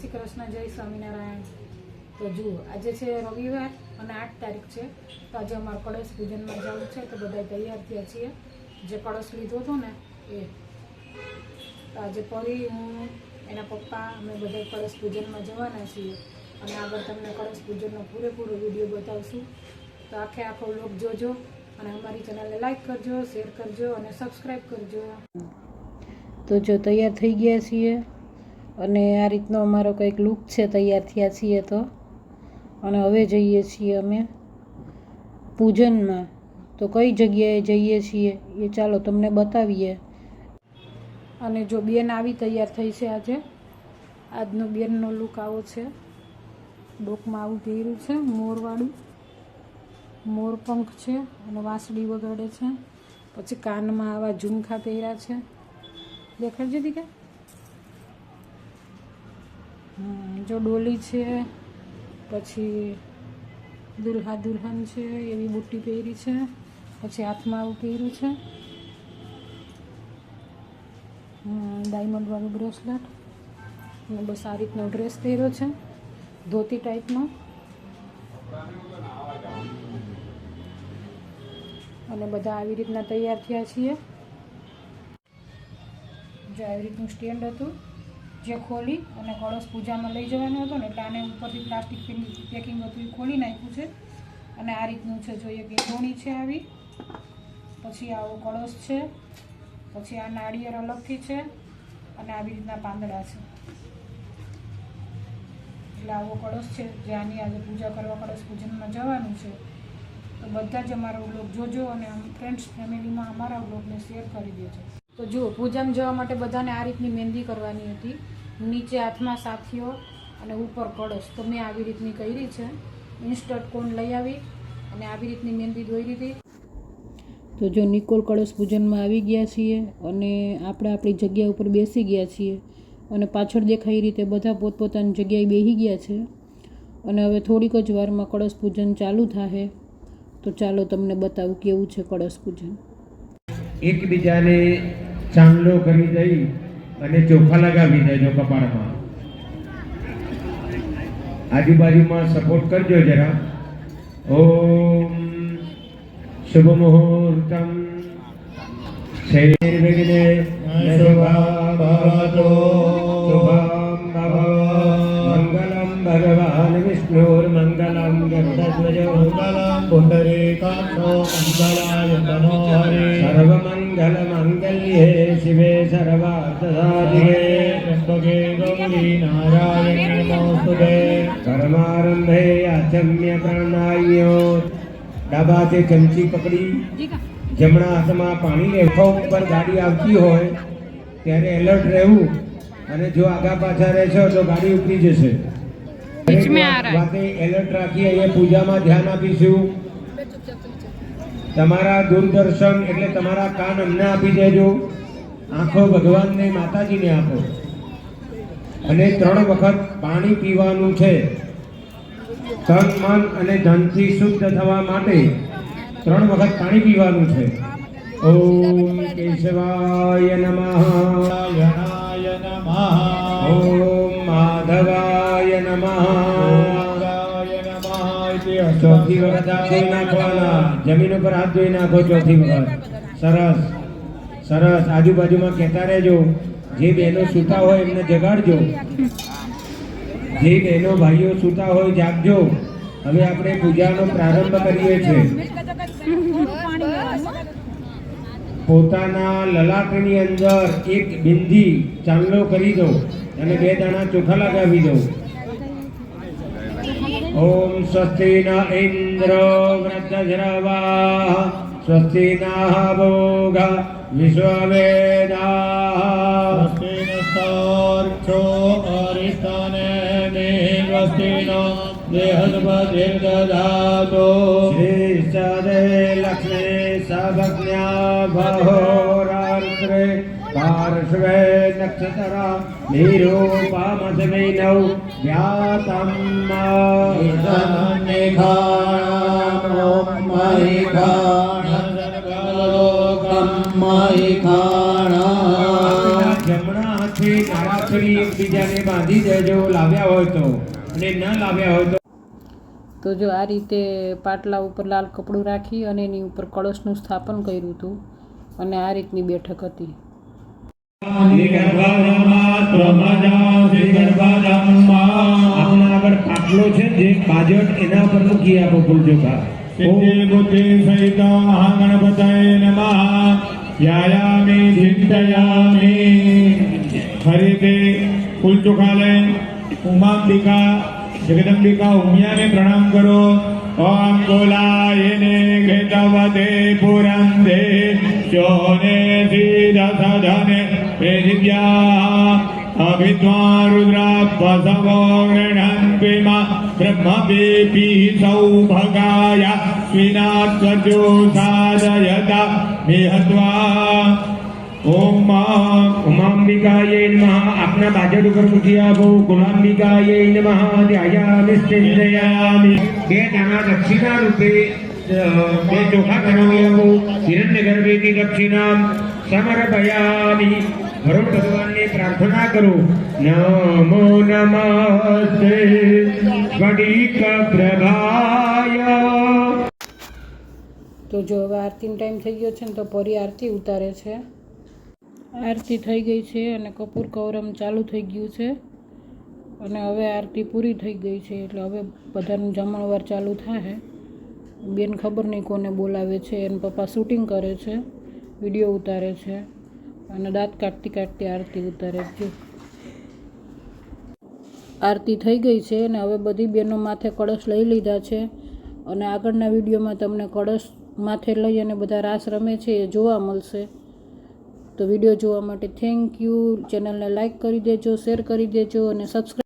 શ્રી કૃષ્ણ, જય સ્વામિનારાયણ। તો જુઓ, આજે છે રવિવાર અને 8 તારીખ છે। તો આજે અમારે કળશ પૂજનમાં જવું છે, તો બધા તૈયાર થયા છીએ। જે કળશ લીધો હતો ને એ તો આજે ફરી હું, એના પપ્પા, અમે બધા કળશ પૂજનમાં જવાના છીએ અને આગળ તમને કળશ પૂજનનો પૂરેપૂરો વિડીયો બતાવશું। તો આખો વ્લોગ જોજો અને અમારી ચેનલને લાઈક કરજો, શેર કરજો અને સબસ્ક્રાઈબ કરજો। તો જો તૈયાર થઈ ગયા છીએ અને આ રીતનો અમારો કંઈક લુક છે, તૈયાર થયા છીએ તો। અને હવે જઈએ છીએ અમે પૂજનમાં। તો કઈ જગ્યાએ જઈએ છીએ એ ચાલો તમને બતાવીએ। અને જો બેન આવી તૈયાર થઈ છે આજે, આજનો બેનનો લુક આવો છે। ડોકમાં આવું પહેર્યું છે, મોરવાળું, મોરપંખ છે અને વાંસળી વગાડે છે। પછી કાનમાં આવા ઝુમખા પહેર્યા છે, દેખાડજો દીકા। જો ડોલી છે, પછી દુલ્હા દુલ્હન છે એવી બુટ્ટી પહેરી છે, પછી હાથમાં આવું પહેર્યું છે, ડાયમંડ વાળું બ્રેસલેટ અને બસ આ રીતનો ડ્રેસ પહેર્યો છે, ધોતી ટાઈપનો। અને બધા આવી રીતના તૈયાર થયા છીએ। જો આવી રીતનું સ્ટેન્ડ હતું, જે ખોલી અને કળશ પૂજામાં લઈ જવાનો હતો ને, એટલે આને ઉપરથી પ્લાસ્ટિક પેકિંગ હતું એ ખોલી નાખ્યું છે। અને આ રીતનું છે, જોઈએ કે ગોણી છે આવી, પછી આવો કળશ છે, પછી આ નાળિયેર અલગથી છે અને આવી રીતના પાંદડા છે। એટલે આવો કળશ છે, જે આની આજે પૂજા કરવા કળશ પૂજનમાં જવાનું છે। તો બધા જ અમારો વ્લોગ જોજો અને ફ્રેન્ડ્સ ફેમિલીમાં અમારા વ્લોગને શેર કરી દેજો। તો જુઓ, પૂજામાં જવા માટે બધાને આ રીતની મહેંદી કરવાની હતી, નીચે હાથમાં સાથીઓ અને ઉપર કળશ। તો મેં આવી રીતની કરી છે, ઇન્સ્ટન્ટ કોન લઈ આવી અને આવી રીતની મહેંદી દોરી હતી। તો જો નિકોલ કળશ પૂજનમાં આવી ગયા છીએ અને આપણે આપણી જગ્યા ઉપર બેસી ગયા છીએ અને પાછળ દેખાય એ રીતે બધા પોતપોતાની જગ્યાએ બેસી ગયા છે। અને હવે થોડીક જ વારમાં કળશ પૂજન ચાલુ થશે। તો ચાલો તમને બતાવું કેવું છે કળશ પૂજન। એકબીજાને ચાંદલો કરી દઈ અને ચોખા લગાવી દેજો કપાળમાં। આજુબાજુમાં સપોર્ટ કરજો જરા। ઓમ શુભ મુહૂર્તમ શૈર્વિઘ્ને શુભમ ભવતુ શુભમ ભવ મંગલમ ભગવાન વિષ્ણુર્મંગલમ ગરુડધ્વજો મંગલમ પુંડરીકાક્ષો મંગલાય તનો હરે સર્વમંગલ મંગલ્યે શિવે સર્વાર્થસાધિકે ત્ર્યંબકે ગૌરી નારાયણે નમોસ્તુતે। કર્મારંભે આચમ્ય પ્રાણાયામો। ડાબા હાથે ચમચી પકડી જમણા હાથમાં પાણી લેવું। ઉપર ગાડી આવતી હોય ત્યારે એલર્ટ રહેવું, અને જો આગા પાછા રહેશો તો ગાડી ઉતરી જશે। વાતે એલર્ટ રાખી અહીંયા પૂજામાં ધ્યાન આપીશું। તમારા દૂરદર્શન એટલે તમારા કાન અમને આપી દેજો, આંખો ભગવાનને માતાજીને આપો। અને 3 વખત પાણી પીવાનું છે। તન, મન અને ધનથી શુદ્ધ થવા માટે 3 વખત પાણી પીવાનું છે। ઓમ કેશવાય નમઃ, નારાયણાય નમઃ, ઓમ માધવાય નમઃ, નારાયણાય નમઃ। ચોથી વખત હાથ ધોઈ નાખવાના, જમીન ઉપર હાથ ધોઈ નાખો ચોથી વખત। સરસ સરસ। આજુબાજુમાં કહેતા રહેજો, જે બહેનો સૂતા હોય એમને જગાડજો, જે બહેનો ભાઈઓ સૂતા હોય જાગજો। હવે આપણે પૂજાનો પ્રારંભ કરીએ છીએ। પોતાના લલાટની અંદર એક બિંદી ચાંદલો કરી દો અને 2 દાણા ચોખા લગાવી દો। ઓમ સ્વસ્તિ ન ઇન્દ્ર વૃદ્ધજ્રવાઃ, સ્વસ્તિ નઃ ભોગા વિશ્વવેદાઃ, સ્વસ્તિ નસ્તાર્ચો અરિષ્ટાને સ્વસ્તિ નો દેહસ્પતિર્દધાતો। શ્રીષ્ઠદે લક્ષ્મી સભજ્ઞા બહોરાત્રે પાર્શ્વે નક્ષત્રા નિરૂપામસ્મૈ નૌ વ્યાતમ નિખાણમ મહિખાણ સર્વલોકમ મહિખાણ। જમણા હાથે નારાખડી એકબીજાને બાંધી દેજો, લાવ્યા હોય તો, અને ન લાવ્યા હોય તો જો આ રીતે પાટલા ઉપર લાલ કપડું રાખી અને એની ઉપર કળશનું સ્થાપન કર્યું હતું અને આ રીતની બેઠક હતી. આપણા આગળ પાટલો છે જે બાજટ એના પર મૂકી આપો ફૂલચોખા. સિદ્ધિ બુદ્ધિ સહિત મહાગણપતये નમઃ. યાયામિ ચિંતયામિ. હરિતે ફૂલચોખા લઈ ઉમાંબિકા જગદંબિકા ઉમિયાને પ્રણામ કરો. ઓમ કોલાયને ઘેતવતે પુરંદે શોને સિદ્ધસધને પ્રેષિદ્યા અભિદ્વા રુદ્રાપસવો ગૃહન્તિમા બ્રહ્મવેપી સૌભગાય સ્વિનાત્વજો સાધયતા મેહત્વા. ઓમ ઉમાંબિકાય નમઃ. આપના બાજટ ઉપર મૂકી આપો. કુલાંબિકાય નમઃ. ધ્યાયામિ સ્થિંજયામિ. બે દાણા દક્ષિણા રૂપે બે ચોખા બનાવી આપો. હિરણ્યગર્ભેથી દક્ષિણામ સમર્પયામિ. વરુણ ભગવાનને પ્રાર્થના કરો. નમો નમસ્તે સ્ફટિક પ્રભાય. તો જો હવે આરતીનો ટાઈમ થઈ ગયો છે ને તો પરી આરતી ઉતારે છે. આરતી થઈ ગઈ છે અને કપૂર કૌરમ ચાલુ થઈ ગયું છે અને હવે આરતી પૂરી થઈ ગઈ છે એટલે હવે બધાનું જમણવાર ચાલુ થાય. બેન ખબર નહીં કોને બોલાવે છે, એને પપ્પા શૂટિંગ કરે છે, વિડીયો ઉતારે છે અને દાંત કાઢતી કાઢતી આરતી ઉતારે છે. આરતી થઈ ગઈ છે અને હવે બધી બહેનો માથે કળશ લઈ લીધા છે અને આગળના વિડીયોમાં તમને કળશ માથે લઈ અને બધા રાસ રમે છે એ જોવા મળશે. તો વિડીયો જોવા માટે થેન્ક યુ. ચેનલને લાઈક કરી દેજો, શેર કરી દેજો અને સબસ્ક્રાઈબ